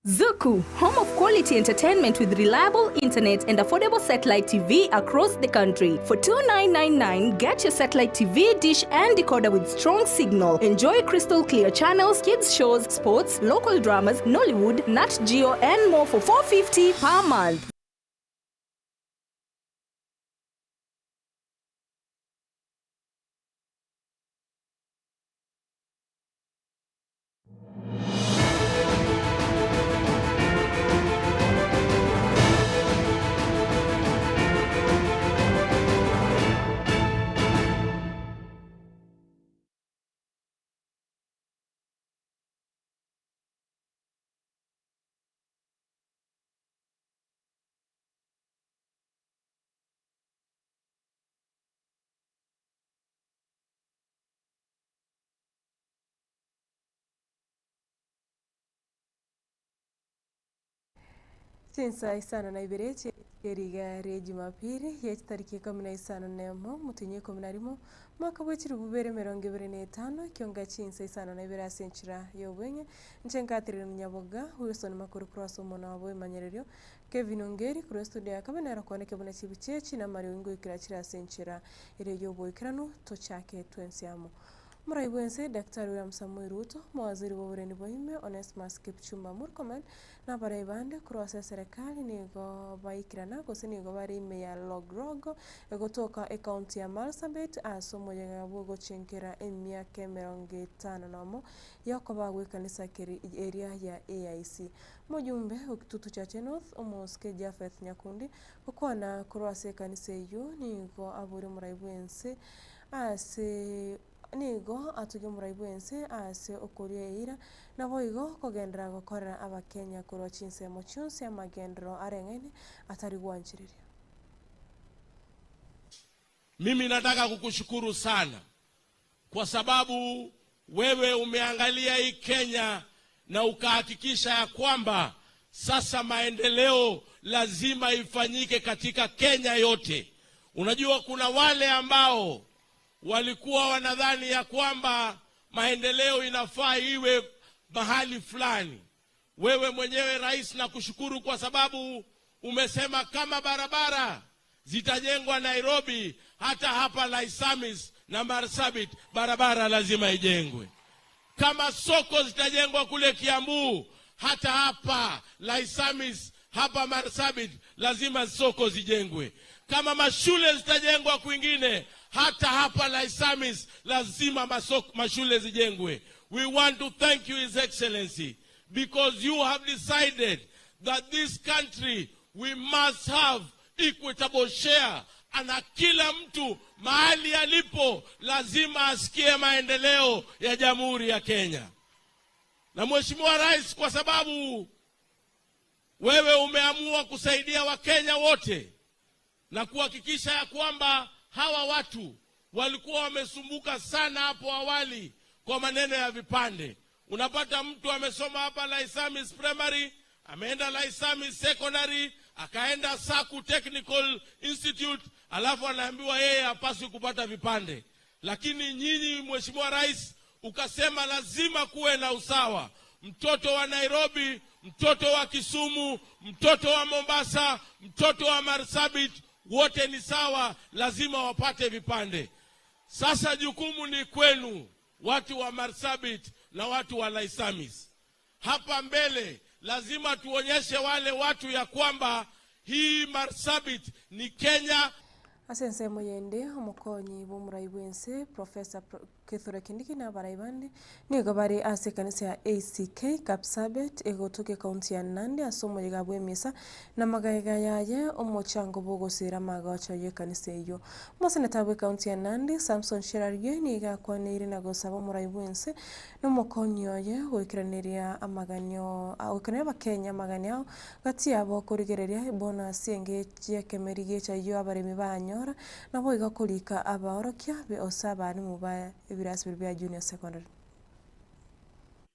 Zuku, home of quality entertainment with reliable internet and affordable satellite TV across the country. For $29.99, get your satellite TV dish and decoder with strong signal. Enjoy crystal clear channels, kids shows, sports, local dramas, Nollywood, Nat Geo and more for $4.50 per month. Chinsa Isano na Ibere cheriga Jumapili ya tariki 15 nemo mutinye 11 mwaka w'ekiri 2025 Ekeonga Chinsa Isano na Ibere asenchira yobwenye nchengatire Nyaboga Wilson makuru cross umona wabo imanyererio Kevin Ongeri kuri studio yakabonera kwaneke buna chibichechi na Mario Ngo ikirachira asenchira ire yoboikirano tochake twensiamo Muraibuense Daktari William Samuel Ruto mawaziri w'ubureni bohime Onesmus Kipchumba Murkomen na baraibande kurwasa serikali nigo baikirana gose nigo bari ime ya logrogo egotoka akaunti ya Marsabit asomo yagabo gochenkera emyaka 50 nomo yako bagwekanisa keri area ya AIC mujumbe okitutu cha North omoske Jafeth Nyakundi okwana kurwasa kanisa yo nigo aburi Muraibuense ase nigo atuge Muraibuense ase okoria ira na boigo kogendera gukora abakenya kurwa Chinsa mochunsi amagendero arengene atari gwanchiriria. Mimi nataka kukushukuru sana kwa sababu wewe umeangalia hii Kenya na ukahakikisha ya kwamba sasa maendeleo lazima ifanyike katika Kenya yote. Unajua kuna wale ambao walikuwa wanadhani ya kwamba maendeleo inafaa iwe mahali fulani. Wewe mwenyewe rais na kushukuru kwa sababu umesema kama barabara zitajengwa Nairobi, hata hapa Laisamis na Marsabit barabara lazima ijengwe. Kama soko zitajengwa kule Kiambu, hata hapa Laisamis, hapa Marsabit lazima soko zijengwe. Kama mashule zitajengwa kwingine, hata hapa Laisamis lazima mashule zijengwe. We want to thank you, His Excellency, because you have decided that this country, we must have equitable share. Na kila mtu mahali alipo lazima asikie maendeleo ya Jamhuri ya Kenya. Na Mheshimiwa Rais, kwa sababu wewe umeamua kusaidia Wakenya wote na kuhakikisha ya kwamba hawa watu walikuwa wamesumbuka sana hapo awali kwa maneno ya vipande. Unapata mtu amesoma hapa Laisamis Primary, ameenda Laisamis Secondary, akaenda Saku Technical Institute, alafu anaambiwa yeye hapaswi kupata vipande. Lakini nyinyi Mheshimiwa Rais ukasema lazima kuwe na usawa. Mtoto wa Nairobi, mtoto wa Kisumu, mtoto wa Mombasa, mtoto wa Marsabit, wote ni sawa, lazima wapate vipande. Sasa jukumu ni kwenu, watu wa Marsabit na watu wa Laisamis. Hapa mbele lazima tuonyeshe wale watu ya kwamba hii Marsabit ni Kenya. Asense moyende omukonyi b'Omuraibuense Professor Kithure Kindiki na baraibandi nigo bari ase kanisa ya ACK Kapsabet egotoke kaunti ya Nandi asomo yigabwe misa na magaiga yaye omochango bogosira magacha ye kanisa yo moseneta bwe kaunti ya Nandi Samson Shirarye niga kwanire na gosaba Omuraibuense no mokonyi yaye goikiraneria amaganyo aukane bakenya maganyo gati abo kurigereria bonus engeye kemerige cha yo abaremi banyo na boiga kulika abaorokia be osaba ni mubaya ibirasi bya junior secondary.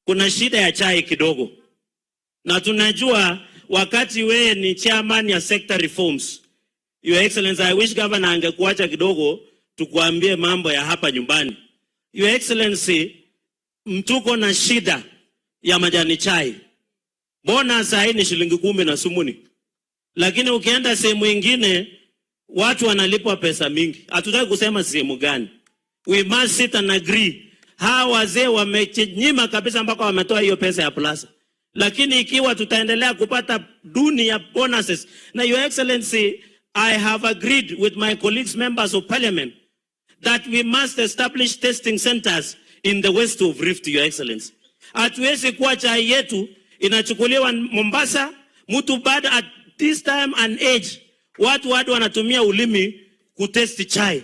Kuna shida ya chai kidogo. Na tunajua wakati wewe ni chairman ya sector reforms. Your Excellency, I wish governor angekuacha kidogo tukuambie mambo ya hapa nyumbani. Your Excellency, mtuko na shida ya majani chai. Bonus hii ni shilingi 10 na sumuni. Lakini ukienda sehemu nyingine watu wanalipwa pesa mingi. Hatutaki kusema sehemu gani. We must sit and agree. Hawa wazee wamenyima kabisa mpaka wametoa hiyo pesa ya plaza. Lakini ikiwa tutaendelea kupata duni ya bonuses, na Your Excellency, I have agreed with my colleagues members of parliament that we must establish testing centers in the west of Rift, Your Excellency. Hatuwezi kuwa chai yetu inachukuliwa Mombasa, mtu baada at this time and age watu wanatumia ulimi kutesti chai.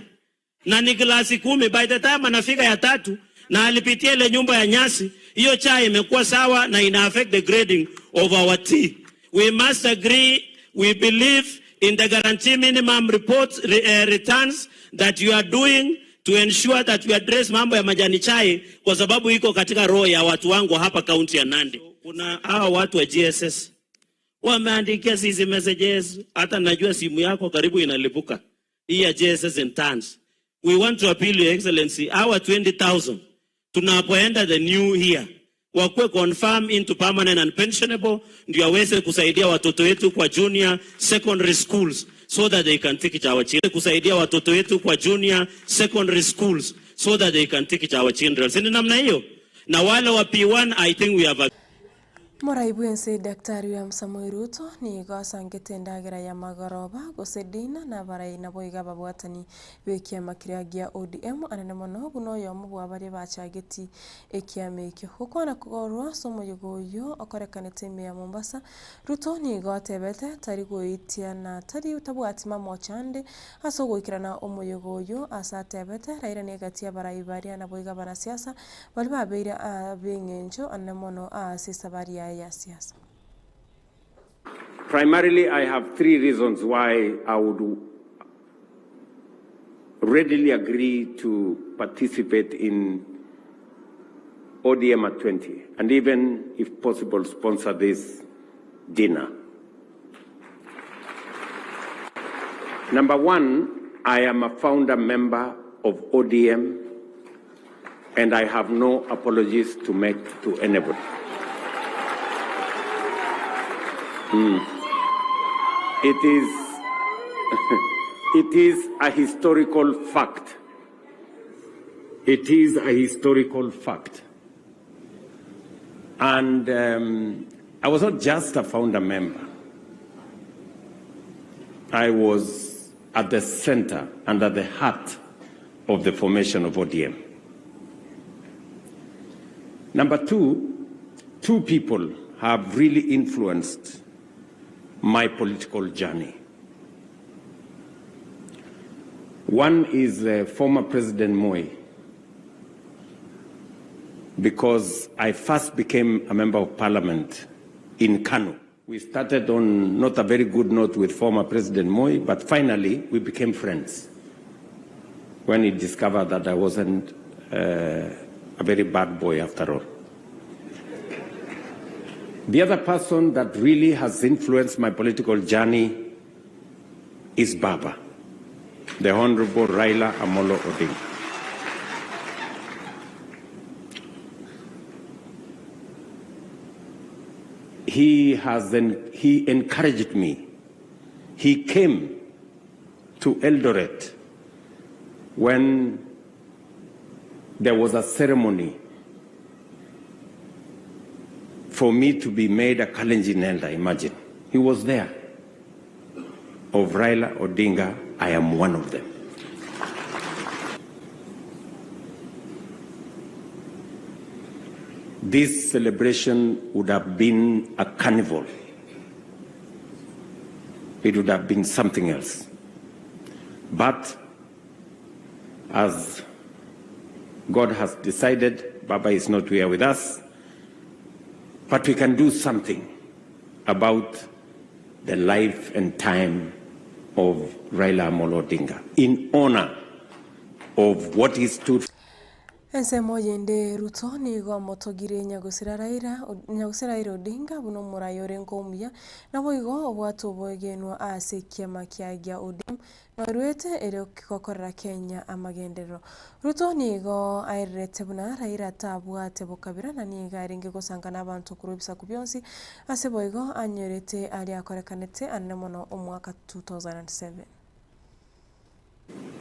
Na ni glasi 10, by the time anafika ya 3 na alipitia ile nyumba ya nyasi, hiyo chai imekuwa sawa na ina affect the grading of our tea. We must agree, we believe in the guarantee minimum returns that you are doing to ensure that we address mambo ya majani chai, kwa sababu iko katika roho ya watu wangu hapa kaunti ya Nandi. Kuna hao watu wa GSS wameandikia sisi messages, hata najua simu yako karibu inalipuka. Hii ya GSS in tons. We want to appeal, Your Excellency, our 20,000 tunapoenda the new year wakwe confirm into permanent and pensionable, ndio waweze kusaidia watoto wetu kwa junior secondary schools so that they can teach our children. Kusaidia watoto wetu kwa junior secondary schools so that they can teach our children. Sini namna hiyo. Na wale wa P1, I think we have a Moraibuense Daktari William Samoei Ruto ni gosangete ndagera ya magoroba gosedina na barai na boiga babwatani bekia makiragia ODM anene mono guno yo mubwa bari bachageti ekiamekyo hukona kugorwa somo yugoyo okorekanete me ya Mombasa. Ruto ni gotebete tari goitia na tari utabwatima mochande aso goikirana omoyogoyo asatebete raira negatia barai bari na boiga bana siasa bali babeira abengenjo anene mono asisa bari ya siasa. Primarily, I have 3 reasons why I would readily agree to participate in ODM at 20, and even, if possible, sponsor this dinner. Number 1, I am a founder member of ODM, and I have no apologies to make to anybody. It is a historical fact. It is a historical fact. And I was not just a founder member. I was at the center and at the heart of the formation of ODM. Number 2, 2 people have really influenced my political journey. One is former President Moi, because I first became a member of parliament in Kano. We started on not a very good note with former President Moi, but finally we became friends when he discovered that I wasn't a very bad boy after all. The other person that really has influenced my political journey is Baba, the Honorable Raila Amolo Odinga. He encouraged me. He came to Eldoret when there was a ceremony for me to be made a Kalenjin elder, imagine. He was there. Of Raila Odinga, I am one of them. This celebration would have been a carnival. It would have been something else. But as God has decided, Baba is not here with us, but we can do something about the life and time of Raila Amolo Odinga in honor of what he stood for. Ensemo yende Ruto nigo motogire nyagusira Raila Odinga buno murayore nkomya nabo igo obwato bogenwa ase kiama kiagia ODM norwete ere kokorera Kenya amagendero. Ruto nigo airete buna Raila tabwate bokabira na niga aringe gosangana abantu kurubisa kubyonsi ase boigo anyorete ali akorekanete anemono omwaka 2007.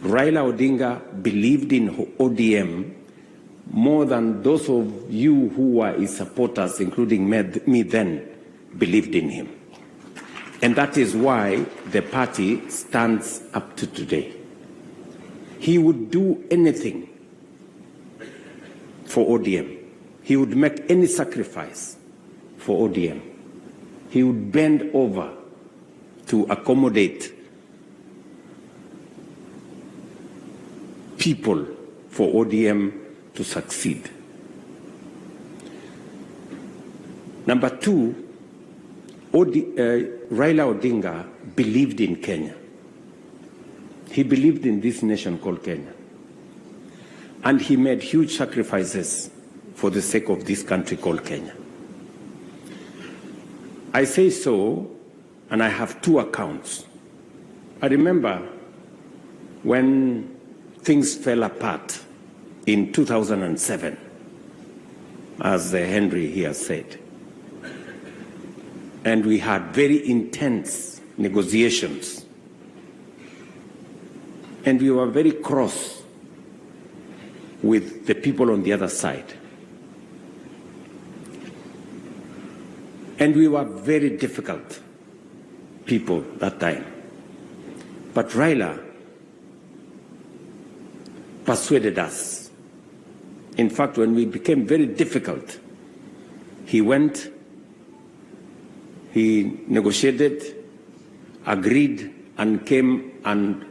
Raila Odinga believed in ODM more than those of you who were his supporters, including me then, believed in him. And that is why the party stands up to today. He would do anything for ODM. He would make any sacrifice for ODM. He would bend over to accommodate people for ODM to succeed. Number two, Raila Odinga believed in Kenya. He believed in this nation called Kenya. And he made huge sacrifices for the sake of this country called Kenya. I say so, and I have two accounts. I remember when things fell apart in 2007, as Henry here said. And we had very intense negotiations. And we were very cross with the people on the other side. And we were very difficult people that time. But Raila persuaded us. In fact, when we became very difficult, he went, he negotiated, agreed, and came and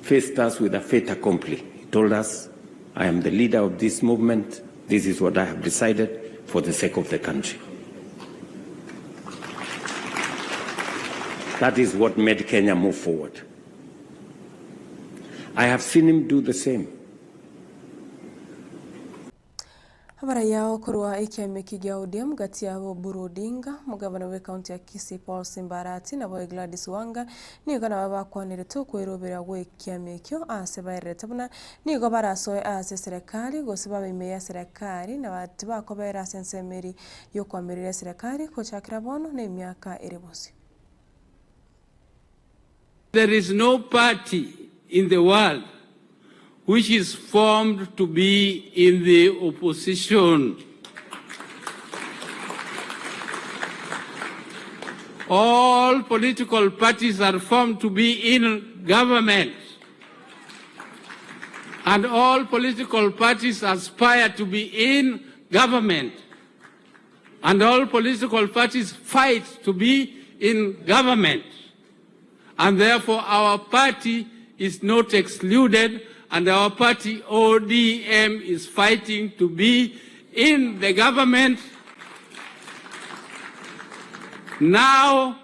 faced us with a fait accompli. He told us, I am the leader of this movement. This is what I have decided for the sake of the country. That is what made Kenya move forward. I have seen him do the same. Habara yao kurwa ikiame kigia ODM gati ya Oburu Odinga, mugavana we kaunti ya Kisii Paul Simbarati na boy Gladys Wanga nigo na baba kwanereto kwirobera we kiame kyo ase bairete buna nigo barasoe ase serikali gosiba bemeya serikali na bati bakobera sensemeri yo kwamirira serikali ko chakira bono ne myaka erebosi. There is no party in the world which is formed to be in the opposition. All political parties are formed to be in government. And all political parties aspire to be in government. And all political parties fight to be in government. And therefore our party is not excluded, and our party ODM is fighting to be in the government now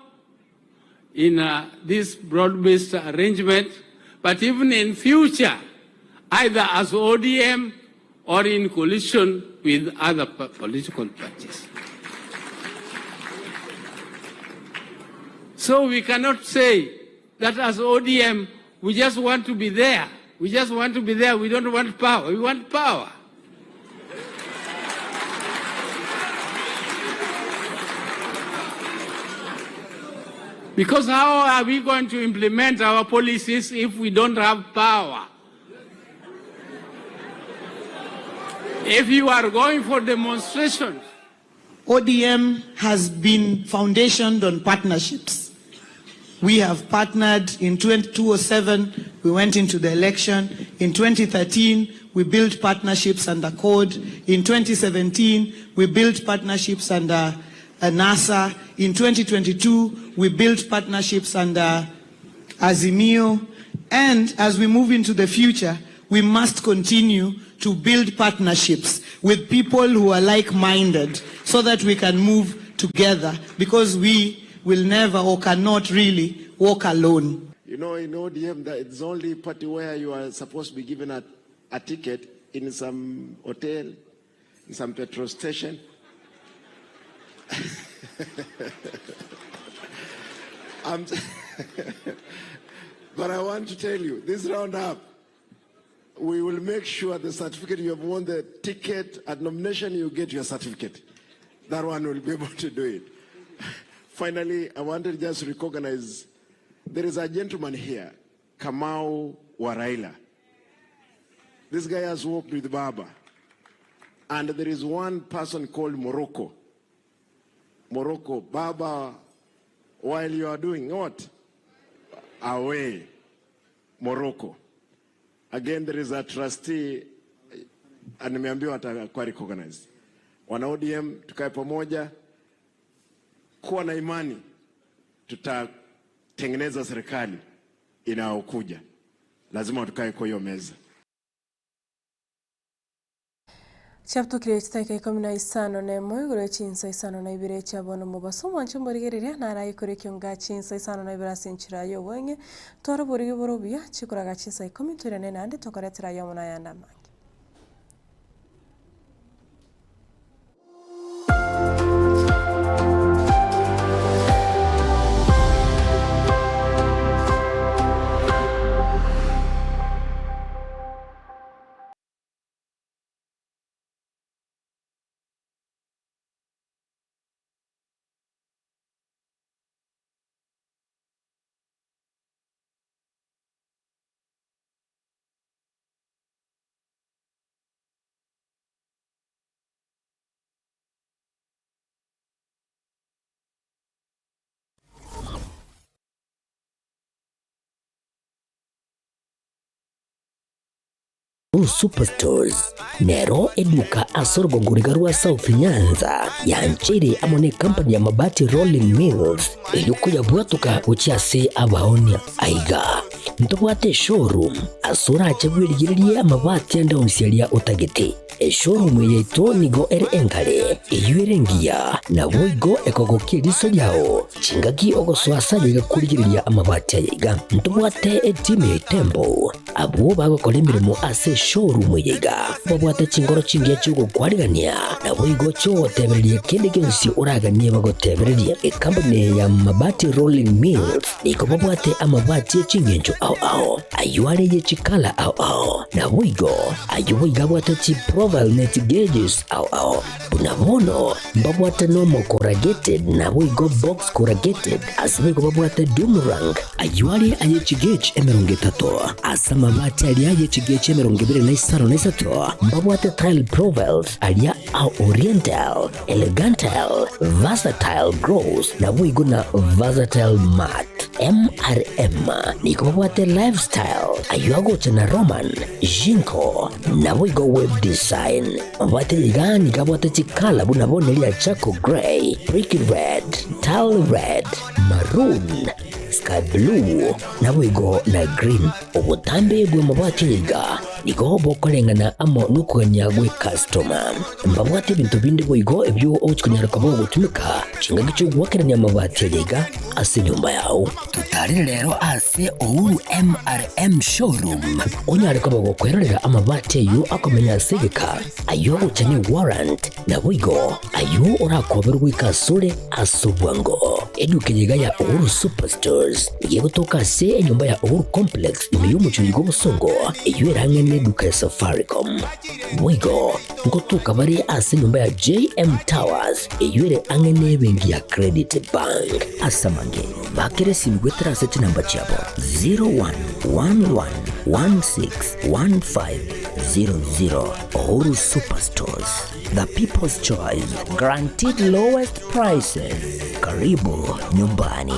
in this broad-based arrangement, but even in future, either as ODM or in coalition with other political parties. So we cannot say that as ODM, we just want to be there. We just want to be there. We don't want power. We want power. Because how are we going to implement our policies if we don't have power? If you are going for demonstrations. ODM has been foundationed on partnerships. We have partnered in 2007, we went into the election. In 2013, we built partnerships under CODE. In 2017, we built partnerships under NASA. In 2022, we built partnerships under Azimio. And as we move into the future, we must continue to build partnerships with people who are like-minded so that we can move together, because we will never or cannot really walk alone. You know, in ODM, it's the only party where you are supposed to be given a ticket in some hotel, in some petrol station. But I want to tell you, this roundup, we will make sure the certificate you have won the ticket at nomination, you get your certificate. That one will be able to do it. Finally, I wanted to just recognize there is a gentleman here, Kamau Waraila. This guy has worked with Baba. And there is one person called Morocco. Morocco, Baba, while you are doing what? Away. Morocco. Again, there is a trustee, and nimeambiwa atakuwa recognized. Wana ODM, tukae pamoja, kuwa na imani, tutatengeneza serikali inayokuja. Lazima tukae kwa hiyo meza. Chapto kirechitaika ikomina Isano nemwe gure Chinsa Isano na Ibere chabona mubaso mwancho mborigereria nara ikore Ekeonga Chinsa Isano na Ibere senchira yo wenge toro borige borobia chikuraga Chinsa ikomi turane nande tokoretera yo mona yanda mangi. Superstores Nero eduka asorgo ngurigarua South Nyanza ya nchiri amone company ya mabati Rolling Mills ilikuya bwatuka uchiase abaonia aiga ntobwate showroom asura achagwirigirie amabati anda usialia utagete showroom yeto nigo engale iyuerengia na boigo ekogokiriso yao chingaki ogoswasa yiga kurigiriria amabati yiga ntobwate time tembo abo bagokora imirimo ase showroom yiga babwate chingoro chingia chugo kwarigania na boigo cho tebererie kende gensi uraganie bagotebererie company ya mabati Rolling Mills niko babwate amabati chingenjo ao ayuare ye chikala ao na boigo ayuiga bwate chi profile net gauges ao unabono babwate normal corrugated na boigo box corrugated asibigo babwate boomerang ayuare aye chigage emerongetato asama mabati ali aye chigage emerongibere na Isano na Isato babwate tile profiles alia au oriental elegantal versatile gross na boigo na versatile mat MRM niko babwate lifestyle ayuago chana Roman Jinko na boigo web design babwate ligani kabwate chikala bunabone lia chako gray brick red tile red maroon sky blue na boigo na green obutambe bwe mabwate liga niko bokolengana amo nukuganya gwe customer mbabwate bintu bindi boigo ebyo ochikunyara kabo gutumika chinga gicho gwakeranya mabati liga ase nyumba yao tutari rero ase ouru MRM showroom onyare kabo gukwerera amabati yo akomenya segeka ayo uchanye warrant na boigo ayo urakoberwa ikasure asobwango edukenyiga ya ouru superstores yego toka se enyumba ya ouru complex imiyumu chuyigo busongo iyo erangene duka ya Safaricom boigo ngotuka bari ase nyumba ya JM Towers iyo ere angene bengi ya Credit Bank asamange bakere simgwetera seti namba chabo 0111161500 Ouru Superstores, the people's choice, guaranteed lowest prices. Karibu nyumbani.